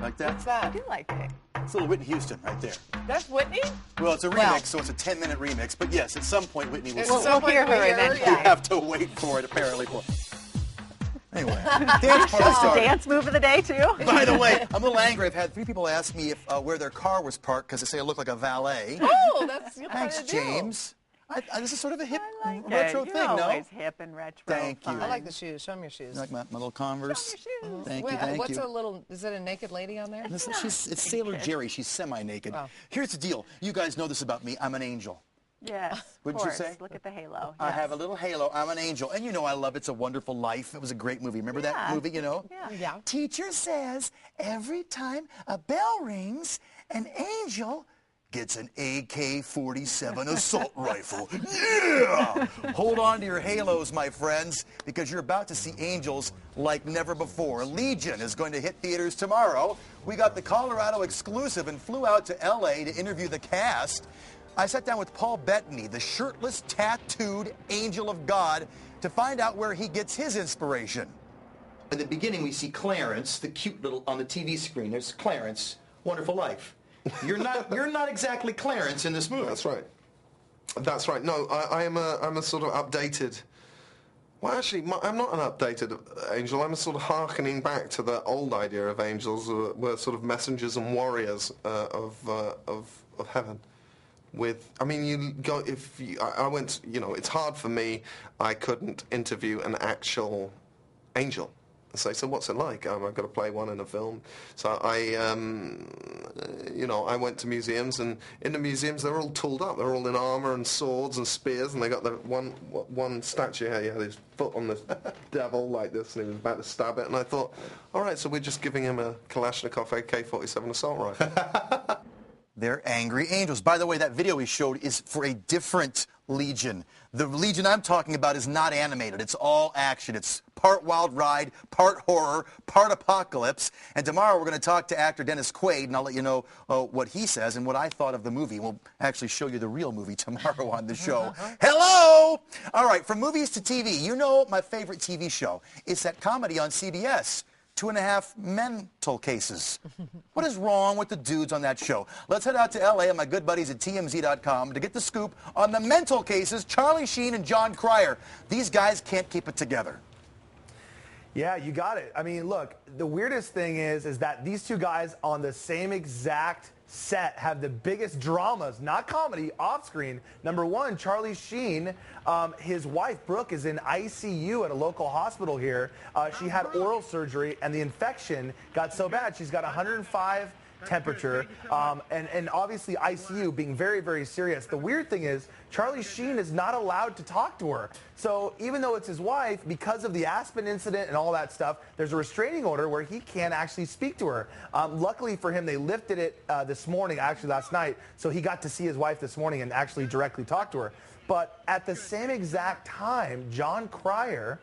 Like that? What's that? I do like it. It's a little Whitney Houston right there. That's Whitney? Well, it's a remix, so it's a 10-minute remix. But yes, at some point Whitney will sing. We'll hear her eventually. You have to wait for it, apparently. Anyway, dance party started. Dance move of the day, too? By the way, I'm a little angry. I've had 3 people ask me if where their car was parked because they say I look like a valet. Oh, that's your Thanks, kind of deal. James. this is sort of a hip, Like retro it. thing, You're no? always hip and retro. Thank you. I like the shoes. Show me your shoes. You like my little Converse? Show me your shoes. Thank Wait, you, thank what's you. a little, is it a naked lady on there? Listen, it's Sailor Jerry. She's semi-naked. Wow. Here's the deal. You guys know this about me. I'm an angel. Yes, Wouldn't you of course. say? Look at the halo. I Yes. have a little halo. I'm an angel. And you know I love It's a Wonderful Life. It was a great movie. Remember that movie, you know? Yeah. Yeah. Teacher says every time a bell rings, an angel gets an AK-47 assault rifle. Yeah! Hold on to your halos, my friends, because you're about to see angels like never before. Legion is going to hit theaters tomorrow. We got the Colorado exclusive and flew out to L.A. to interview the cast. I sat down with Paul Bettany, the shirtless, tattooed angel of God, to find out where he gets his inspiration. In the beginning, we see Clarence, the cute little, on the TV screen. There's Clarence, Wonderful Life. You're not exactly Clarence in this movie. That's right. That's right. No, I'm a sort of updated. Well, actually, I'm not an updated angel. I'm a sort of hearkening back to the old idea of angels, who were sort of messengers and warriors of heaven. I mean, you go I went. You know, it's hard for me. I couldn't interview an actual angel. So what's it like? I've got to play one in a film. So I went to museums, and in the museums they're all tooled up. They're all in armor and swords and spears, and they got the one statue here. He had his foot on the devil like this, and he was about to stab it. And I thought, all right, so we're just giving him a Kalashnikov AK-47 assault rifle. They're angry angels. By the way, that video we showed is for a different Legion. The Legion I'm talking about is not animated. It's all action. It's part wild ride, part horror, part apocalypse. And tomorrow we're going to talk to actor Dennis Quaid, and I'll let you know what he says and what I thought of the movie. We'll actually show you the real movie tomorrow on the show. Hello! All right, from movies to TV. You know my favorite TV show. It's that comedy on CBS. 2.5 mental cases. What is wrong with the dudes on that show? Let's head out to L.A. and my good buddies at TMZ.com to get the scoop on the mental cases, Charlie Sheen and Jon Cryer. These guys can't keep it together. Yeah, you got it. I mean, look, the weirdest thing is that these two guys on the same exact set have the biggest dramas, not comedy, off screen. Number one, Charlie Sheen, his wife Brooke is in ICU at a local hospital here. She had oral surgery, and the infection got so bad she's got 105 temperature, and obviously ICU being very, very serious. The weird thing is Charlie Sheen is not allowed to talk to her. So even though it's his wife, because of the Aspen incident and all that stuff, there's a restraining order where he can't actually speak to her. Luckily for him, they lifted it this morning, actually last night, so he got to see his wife this morning and actually directly talk to her. But at the same exact time, Jon Cryer,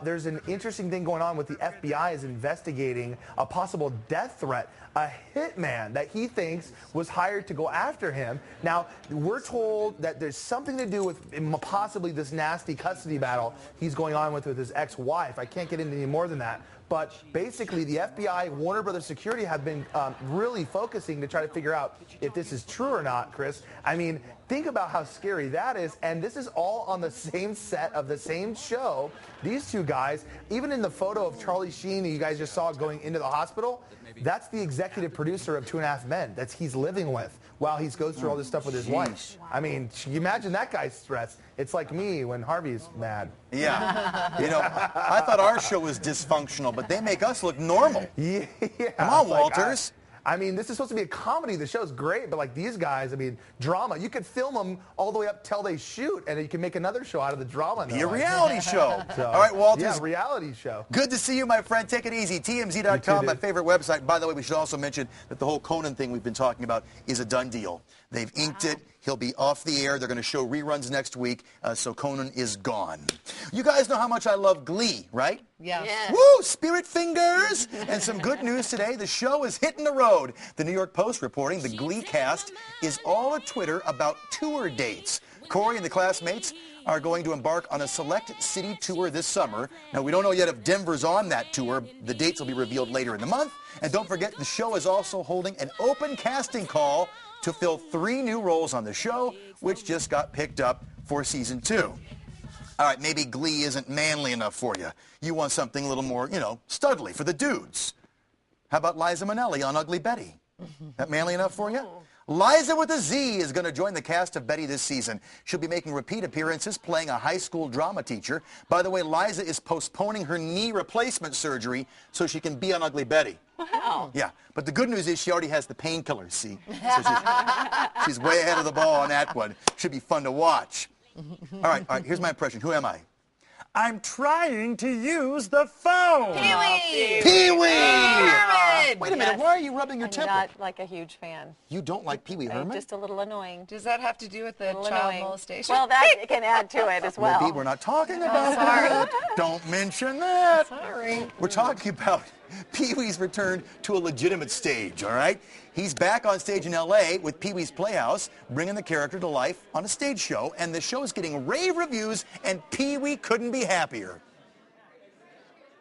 there's an interesting thing going on with the FBI is investigating a possible death threat. A hitman that he thinks was hired to go after him. Now, we're told that there's something to do with possibly this nasty custody battle he's going on with his ex-wife. I can't get into any more than that. But basically, the FBI, Warner Brothers Security have been really focusing to try to figure out if this is true or not, Chris. I mean, think about how scary that is. And this is all on the same set of the same show. These two guys, even in the photo of Charlie Sheen you guys just saw going into the hospital, that's the executive producer of 2.5 Men that he's living with while he goes through all this stuff with his wife. I mean, you imagine that guy's stress. It's like me when Harvey's mad. Yeah. You know, I thought our show was dysfunctional, but they make us look normal. Yeah. Come on, Walters. I mean, this is supposed to be a comedy. The show's great, but like these guys, I mean, drama. You could film them all the way up till they shoot, and you can make another show out of the drama. Be a reality show. All right, Walters. Yeah, reality show. Good to see you, my friend. Take it easy. TMZ.com, my favorite website. By the way, we should also mention that the whole Conan thing we've been talking about is a done deal. They've inked it. He'll be off the air. They're going to show reruns next week, so Conan is gone. You guys know how much I love Glee, right? Yeah. Yes. Woo! Spirit fingers! And some good news today. The show is hitting the road. The New York Post reporting the Glee cast is all at Twitter about tour dates. Corey and the classmates are going to embark on a select city tour this summer. Now, we don't know yet if Denver's on that tour. The dates will be revealed later in the month. And don't forget, the show is also holding an open casting call to fill 3 new roles on the show, which just got picked up for season 2. All right, maybe Glee isn't manly enough for you. You want something a little more, studly for the dudes. How about Liza Minnelli on Ugly Betty? That manly enough for you? Liza with a Z is going to join the cast of Betty this season. She'll be making repeat appearances playing a high school drama teacher. By the way, Liza is postponing her knee replacement surgery so she can be on Ugly Betty. Wow. Yeah, but the good news is she already has the painkillers, see? So she's way ahead of the ball on that one. Should be fun to watch. All right, here's my impression. Who am I? I'm trying to use the phone. Pee-wee! Pee-wee! Herman! Wait a minute, Yes. why are you rubbing your I'm temple? not like a huge fan. You don't like Pee-wee Herman? Just a little annoying. Does that have to do with the A little child annoying. molestation? Well, that can add to it as well. Libby, we're not talking about that. Don't mention that. Sorry. We're talking about Pee-wee's return to a legitimate stage, all right? He's back on stage in L.A. with Pee-wee's Playhouse, bringing the character to life on a stage show, and the show's getting rave reviews, and Pee-wee couldn't be happier.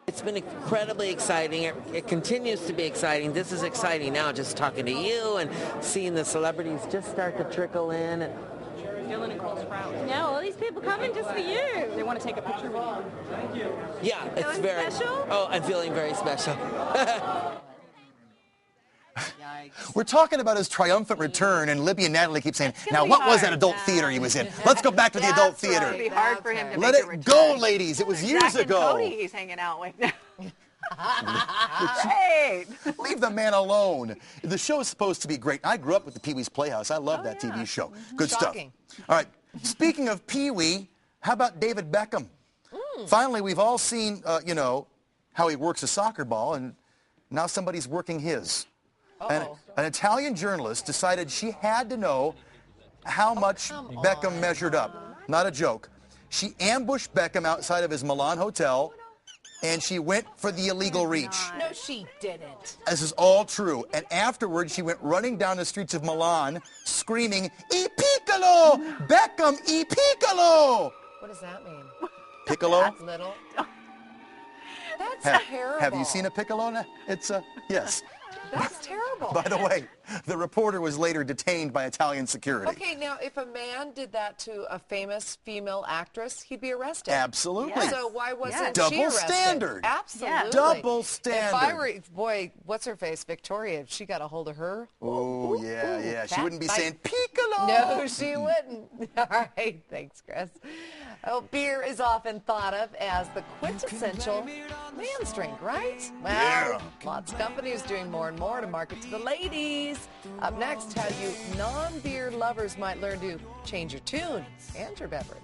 It's been incredibly exciting. It continues to be exciting. This is exciting now, just talking to you and seeing the celebrities just start to trickle in. And Dylan and Cole Sprout. No, all these people coming just for you. They want to take a picture with you. Thank you. yeah, it's Feeling very special? Oh, I'm feeling very special. We're talking about his triumphant return, and Libby and Natalie keep saying, now be what was that hard. adult theater he was in? Let's go back to the adult theater. It'd be hard for him to Let make a it return. go, ladies. It was years Zach and ago. Cody he's hanging out with. Great. Leave the man alone. The show is supposed to be great. I grew up with the Pee-wee's Playhouse. I love that TV show. Good Shocking. stuff. All right. Speaking of Pee-wee, how about David Beckham? Finally, we've all seen, how he works a soccer ball, and now somebody's working his. An Italian journalist decided she had to know how much Beckham measured up. Not a joke. She ambushed Beckham outside of his Milan hotel, and she went for the illegal reach. No, she didn't. This is all true. And afterwards, she went running down the streets of Milan, screaming, "E Piccolo! Beckham, E Piccolo!" What does that mean? Piccolo? Little? That's terrible. Have you seen a piccolo? It's yes. That's terrible. By the way, the reporter was later detained by Italian security. Okay, now if a man did that to a famous female actress, he'd be arrested. Absolutely. Yes. So why wasn't Yes. she Double arrested? standard. Absolutely. Double If I standard. were, boy, what's her face, Victoria, if she got a hold of her. Oh, yeah. She that wouldn't be bite. saying piccolo. No, she wouldn't. All right, thanks, Chris. Oh, beer is often thought of as the quintessential man's drink, right? Well, Yeah. lots of companies doing more and more to market to the ladies. Up next, how you non-beer lovers might learn to change your tune and your beverage.